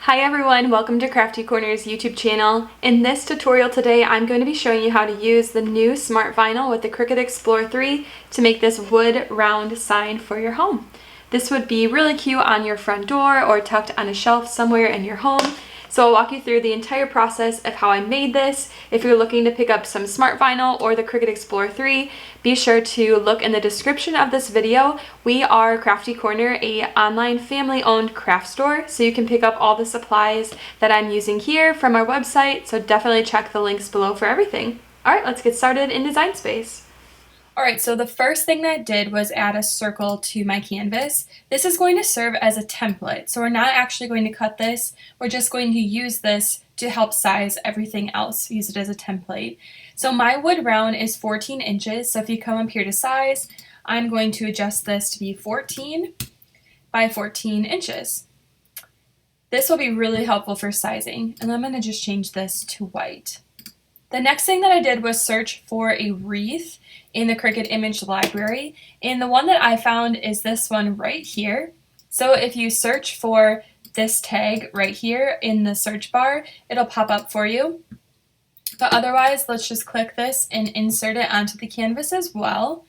Hi everyone, welcome to Crafty Corner's YouTube channel. In this tutorial today, I'm going to be showing you how to use the new Smart Vinyl with the Cricut Explore 3 to make this wood round sign for your home. This would be really cute on your front door or tucked on a shelf somewhere in your home. So I'll walk you through the entire process of how I made this. If you're looking to pick up some Smart Vinyl or the Cricut Explore 3, be sure to look in the description of this video. We are Crafty Corner, an online family-owned craft store, so you can pick up all the supplies that I'm using here from our website, so definitely check the links below for everything. Alright, let's get started in Design Space. Alright, so the first thing that I did was add a circle to my canvas. This is going to serve as a template, so we're not actually going to cut this, we're just going to use this to help size everything else, use it as a template. So my wood round is 14 inches, so if you come up here to size, I'm going to adjust this to be 14 by 14 inches. This will be really helpful for sizing, and I'm going to just change this to white. The next thing that I did was search for a wreath in the Cricut image library, and the one that I found is this one right here. So if you search for this tag right here in the search bar, it'll pop up for you. But otherwise, let's just click this and insert it onto the canvas as well.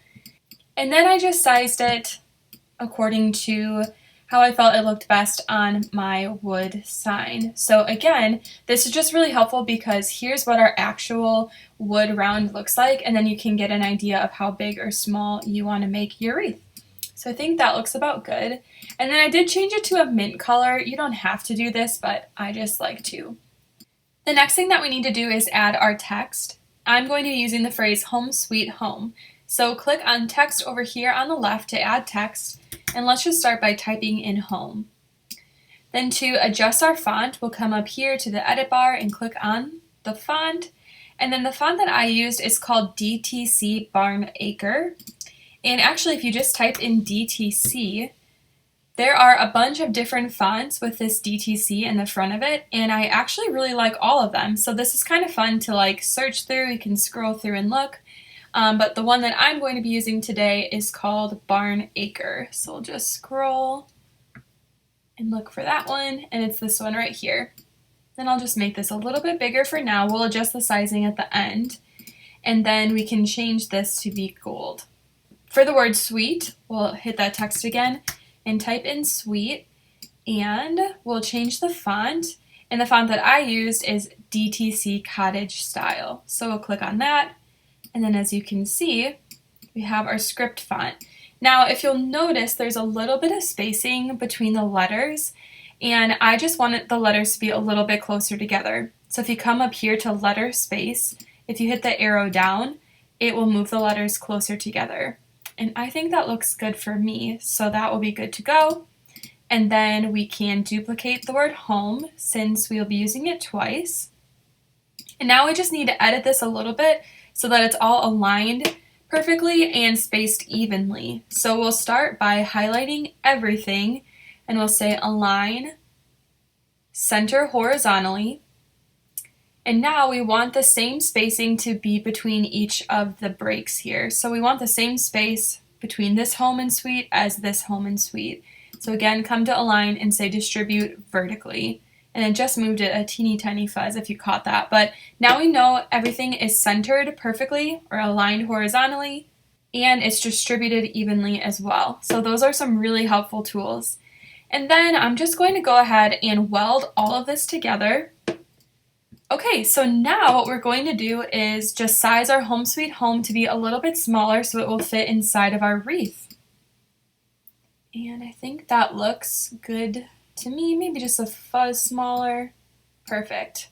And then I just sized it according to how I felt it looked best on my wood sign. So again, this is just really helpful because here's what our actual wood round looks like, and then you can get an idea of how big or small you want to make your wreath. So I think that looks about good. And then I did change it to a mint color. You don't have to do this, but I just like to. The next thing that we need to do is add our text. I'm going to be using the phrase home sweet home. So click on text over here on the left to add text, and let's just start by typing in home. Then to adjust our font, we'll come up here to the edit bar and click on the font. And then the font that I used is called DTC Barn Acre. And actually, if you just type in DTC, there are a bunch of different fonts with this DTC in the front of it, and I actually really like all of them. So this is kind of fun to search through. You can scroll through and look. But the one that I'm going to be using today is called Barn Acre. So we'll just scroll and look for that one, and it's this one right here. Then I'll just make this a little bit bigger for now. We'll adjust the sizing at the end, and then we can change this to be gold. For the word sweet, we'll hit that text again and type in sweet, and we'll change the font. And the font that I used is DTC Cottage Style. So we'll click on that. And then as you can see, we have our script font. Now, if you'll notice, there's a little bit of spacing between the letters, and I just wanted the letters to be a little bit closer together. So if you come up here to letter space, if you hit the arrow down, it will move the letters closer together. And I think that looks good for me, so that will be good to go. And then we can duplicate the word home since we'll be using it twice. And now we just need to edit this a little bit so that it's all aligned perfectly and spaced evenly. So we'll start by highlighting everything, and we'll say align, center horizontally, and now we want the same spacing to be between each of the breaks here. So we want the same space between this home and suite as this home and suite. So again, come to align and say distribute vertically. And it just moved it a teeny tiny fuzz if you caught that. But now we know everything is centered perfectly or aligned horizontally, and it's distributed evenly as well. So those are some really helpful tools. And then I'm just going to go ahead and weld all of this together. Okay, so now what we're going to do is just size our home sweet home to be a little bit smaller so it will fit inside of our wreath. And I think that looks good to me, maybe just a fuzz smaller. Perfect.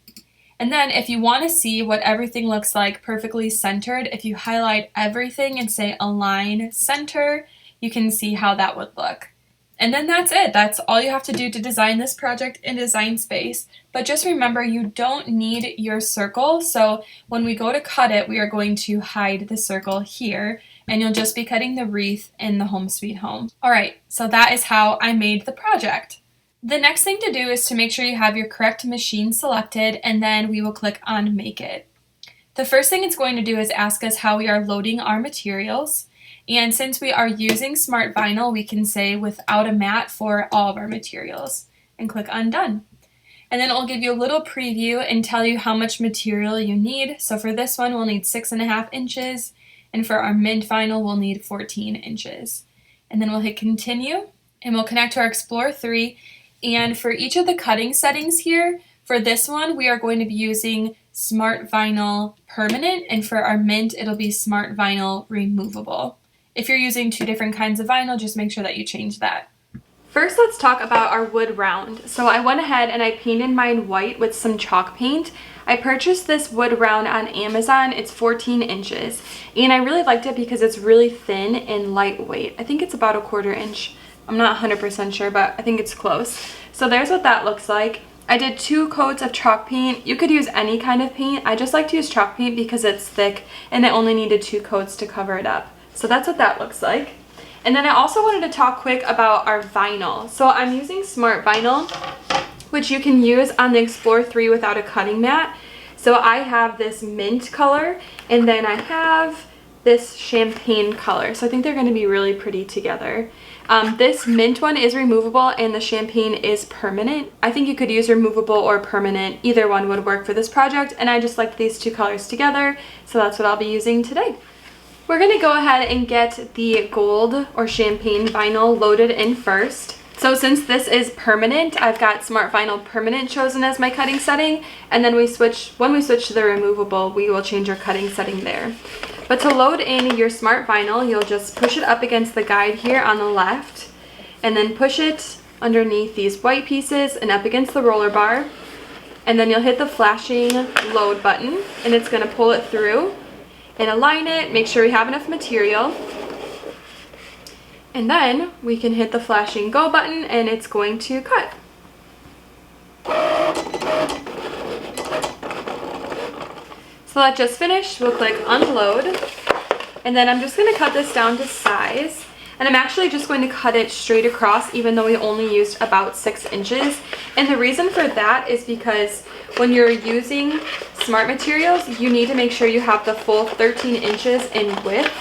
And then if you want to see what everything looks like perfectly centered, if you highlight everything and say align center, you can see how that would look. And then that's it. That's all you have to do to design this project in Design Space. But just remember, you don't need your circle. So when we go to cut it, we are going to hide the circle here, and you'll just be cutting the wreath in the home sweet home. All right, so that is how I made the project. The next thing to do is to make sure you have your correct machine selected, and then we will click on Make It. The first thing it's going to do is ask us how we are loading our materials. And since we are using Smart Vinyl, we can say without a mat for all of our materials and click on Done. And then it will give you a little preview and tell you how much material you need. So for this one, we'll need 6.5 inches. And for our mint vinyl, we'll need 14 inches. And then we'll hit continue and we'll connect to our Explore 3. And for each of the cutting settings here, for this one, we are going to be using Smart Vinyl Permanent. And for our mint, it'll be Smart Vinyl Removable. If you're using 2 different kinds of vinyl, just make sure that you change that. First, let's talk about our wood round. So I went ahead and I painted mine white with some chalk paint. I purchased this wood round on Amazon. It's 14 inches. And I really liked it because it's really thin and lightweight. I think it's about 1/4 inch. I'm not 100% sure, but I think it's close. So there's what that looks like. I did 2 coats of chalk paint. You could use any kind of paint. I just like to use chalk paint because it's thick and I only needed 2 coats to cover it up. So that's what that looks like. And then I also wanted to talk quick about our vinyl. So I'm using Smart Vinyl, which you can use on the Explore 3 without a cutting mat. So I have this mint color and then I have this champagne color. So I think they're going to be really pretty together. This mint one is removable and the champagne is permanent. I think you could use removable or permanent. Either one would work for this project. And I just like these 2 colors together. So that's what I'll be using today. We're going to go ahead and get the gold or champagne vinyl loaded in first. So since this is permanent, I've got Smart Vinyl Permanent chosen as my cutting setting. And then when we switch to the removable, we will change our cutting setting there. But to load in your Smart Vinyl, you'll just push it up against the guide here on the left. And then push it underneath these white pieces and up against the roller bar. And then you'll hit the flashing load button and it's going to pull it through. And align it, make sure we have enough material. And then we can hit the flashing go button and it's going to cut. So that just finished. We'll click unload. And then I'm just going to cut this down to size. And I'm actually just going to cut it straight across even though we only used about 6 inches. And the reason for that is because when you're using smart materials, you need to make sure you have the full 13 inches in width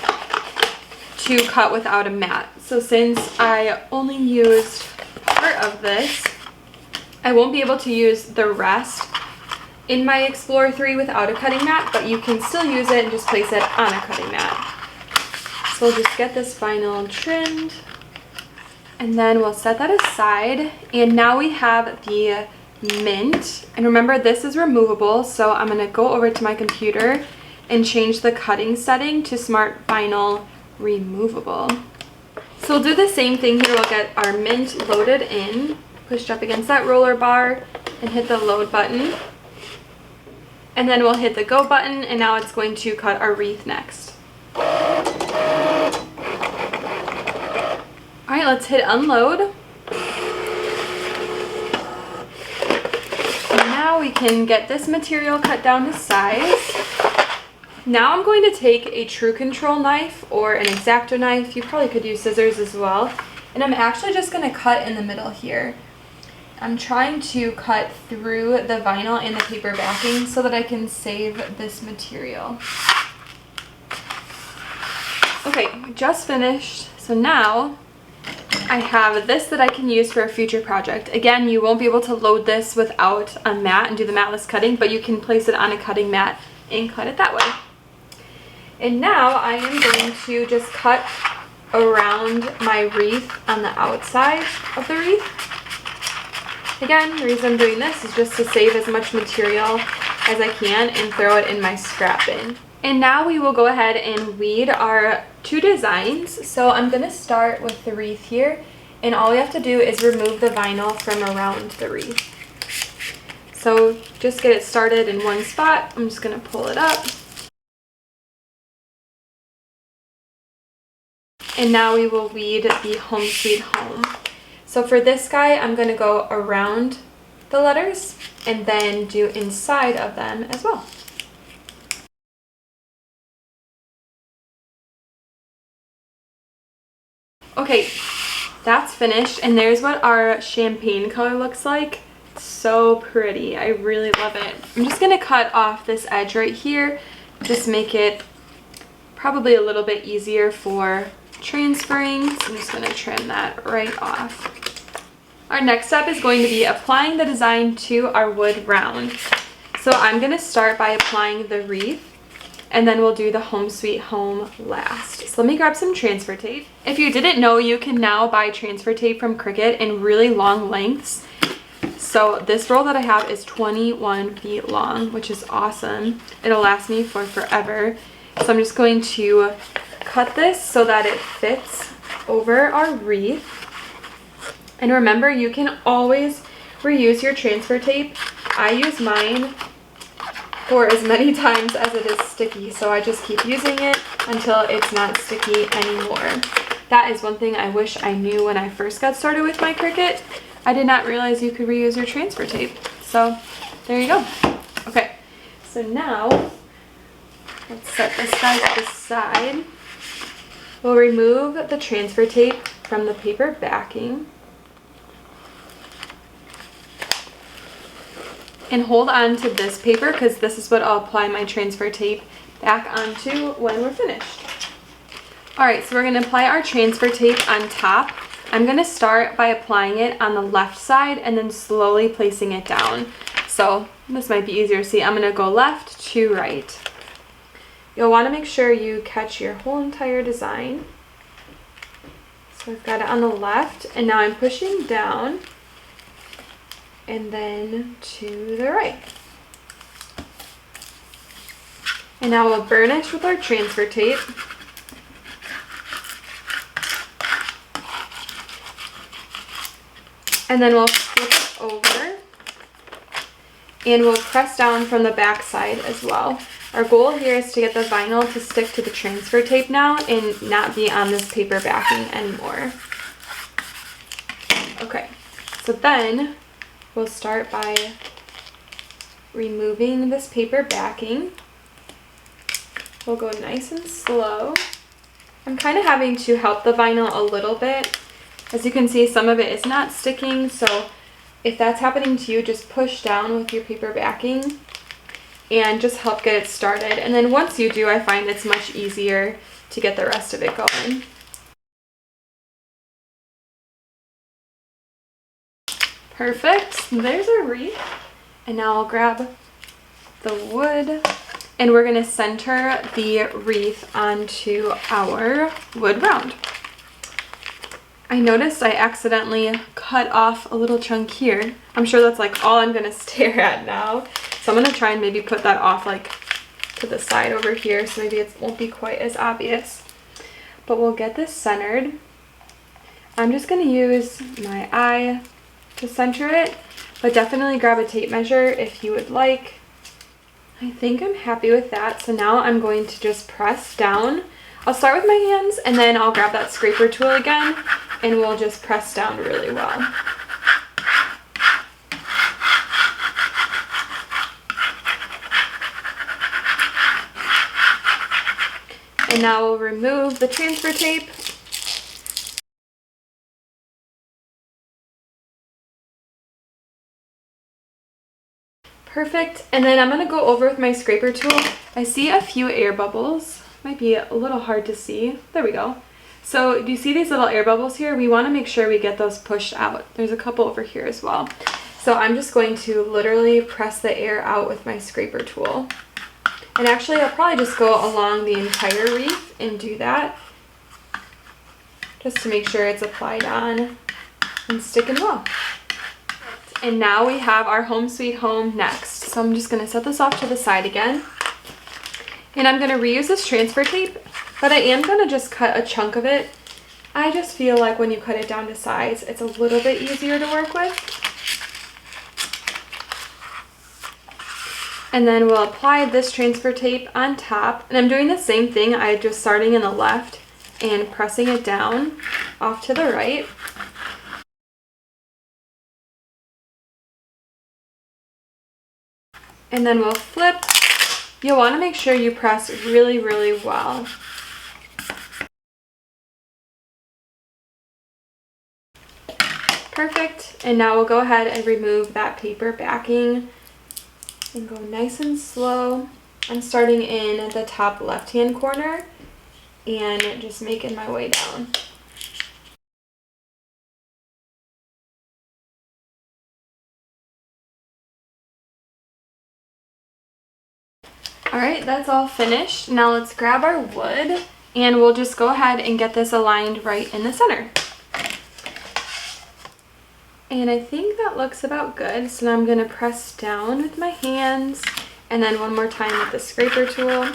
to cut without a mat. So since I only used part of this, I won't be able to use the rest in my Explore 3 without a cutting mat, but you can still use it and just place it on a cutting mat. So we'll just get this vinyl trimmed and then we'll set that aside. And now we have the mint, and remember this is removable, so I'm going to go over to my computer and change the cutting setting to Smart Vinyl Removable. So we'll do the same thing here. We'll get our mint loaded in, pushed up against that roller bar and hit the load button, and then we'll hit the go button and now it's going to cut our wreath next. Alright, let's hit unload. Now we can get this material cut down to size. Now I'm going to take a True Control knife or an X-Acto knife. You probably could use scissors as well. And I'm actually just going to cut in the middle here. I'm trying to cut through the vinyl and the paper backing so that I can save this material. Okay, just finished. So now I have this that I can use for a future project. Again, you won't be able to load this without a mat and do the matless cutting, but you can place it on a cutting mat and cut it that way. And now I am going to just cut around my wreath on the outside of the wreath. Again, the reason I'm doing this is just to save as much material as I can and throw it in my scrap bin. And now we will go ahead and weed our 2 designs. So I'm going to start with the wreath here, and all we have to do is remove the vinyl from around the wreath. So just get it started in one spot. I'm just going to pull it up. And now we will weed the Home Sweet Home. So for this guy, I'm going to go around the letters and then do inside of them as well. Okay, that's finished, and there's what our champagne color looks like. It's so pretty. I really love it. I'm just going to cut off this edge right here, just make it probably a little bit easier for transferring. So I'm just going to trim that right off. Our next step is going to be applying the design to our wood round. So I'm going to start by applying the wreath, and then we'll do the Home Sweet Home last. So let me grab some transfer tape. If you didn't know, you can now buy transfer tape from Cricut in really long lengths. So this roll that I have is 21 feet long, which is awesome. It'll last me for forever. So I'm just going to cut this so that it fits over our wreath. And remember, you can always reuse your transfer tape. I use mine for as many times as it is sticky, so I just keep using it until it's not sticky anymore. That is one thing I wish I knew when I first got started with my Cricut. I did not realize you could reuse your transfer tape. So there you go. Okay, so now let's set this guy to the side. We'll remove the transfer tape from the paper backing and hold on to this paper because this is what I'll apply my transfer tape back onto when we're finished. All right, so we're going to apply our transfer tape on top. I'm going to start by applying it on the left side and then slowly placing it down. So this might be easier to see. I'm going to go left to right. You'll want to make sure you catch your whole entire design. So I've got it on the left, and now I'm pushing down and then to the right. And now we'll burnish with our transfer tape. And then we'll flip it over and we'll press down from the back side as well. Our goal here is to get the vinyl to stick to the transfer tape now and not be on this paper backing anymore. Okay, so then we'll start by removing this paper backing. We'll go nice and slow. I'm kind of having to help the vinyl a little bit. As you can see, some of it is not sticking, so if that's happening to you, just push down with your paper backing and just help get it started. And then once you do, I find it's much easier to get the rest of it going. Perfect. There's our wreath. And now I'll grab the wood and we're going to center the wreath onto our wood round. I noticed I accidentally cut off a little chunk here. I'm sure that's like all I'm going to stare at now. So I'm going to try and maybe put that off like to the side over here so maybe it won't be quite as obvious. But we'll get this centered. I'm just going to use my eye to center it, but definitely grab a tape measure if you would like. I think I'm happy with that. So now I'm going to just press down. I'll start with my hands and then I'll grab that scraper tool again and we'll just press down really well. And now we'll remove the transfer tape. Perfect. And then I'm going to go over with my scraper tool. I see a few air bubbles. Might be a little hard to see. There we go. So do you see these little air bubbles here? We want to make sure we get those pushed out. There's a couple over here as well. So I'm just going to literally press the air out with my scraper tool. And actually I'll probably just go along the entire wreath and do that, just to make sure it's applied on and sticking well. And now we have our Home Sweet Home next. So I'm just going to set this off to the side again. And I'm going to reuse this transfer tape, but I am going to just cut a chunk of it. I just feel like when you cut it down to size, it's a little bit easier to work with. And then we'll apply this transfer tape on top. And I'm doing the same thing. I'm just starting in the left and pressing it down off to the right. And then we'll flip. You'll want to make sure you press really, really well. Perfect. And now we'll go ahead and remove that paper backing and go nice and slow. I'm starting in the top left-hand corner and just making my way down. All right, that's all finished. Now let's grab our wood and we'll just go ahead and get this aligned right in the center. And I think that looks about good. So now I'm gonna press down with my hands and then one more time with the scraper tool.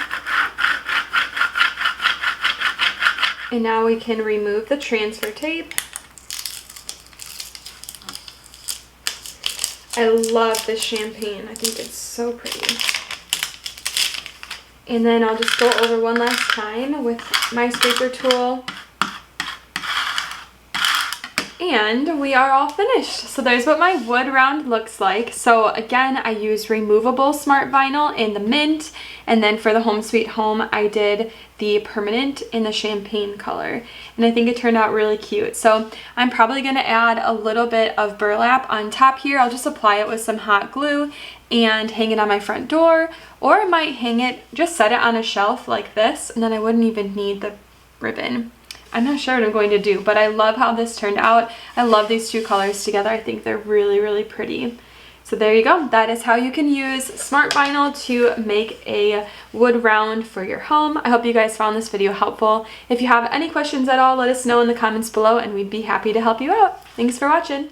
And now we can remove the transfer tape. I love this champagne. I think it's so pretty. And then I'll just go over one last time with my scraper tool. And we are all finished. So there's what my wood round looks like. So again, I used removable smart vinyl in the mint, and then for the Home Sweet Home, I did the permanent in the champagne color. And I think it turned out really cute. So I'm probably gonna add a little bit of burlap on top here. I'll just apply it with some hot glue and hang it on my front door, or I might hang it, just set it on a shelf like this, and then I wouldn't even need the ribbon. I'm not sure what I'm going to do, but I love how this turned out. I love these two colors together. I think they're really, really pretty. So there you go. That is how you can use smart vinyl to make a wood round for your home. I hope you guys found this video helpful. If you have any questions at all, let us know in the comments below and we'd be happy to help you out. Thanks for watching.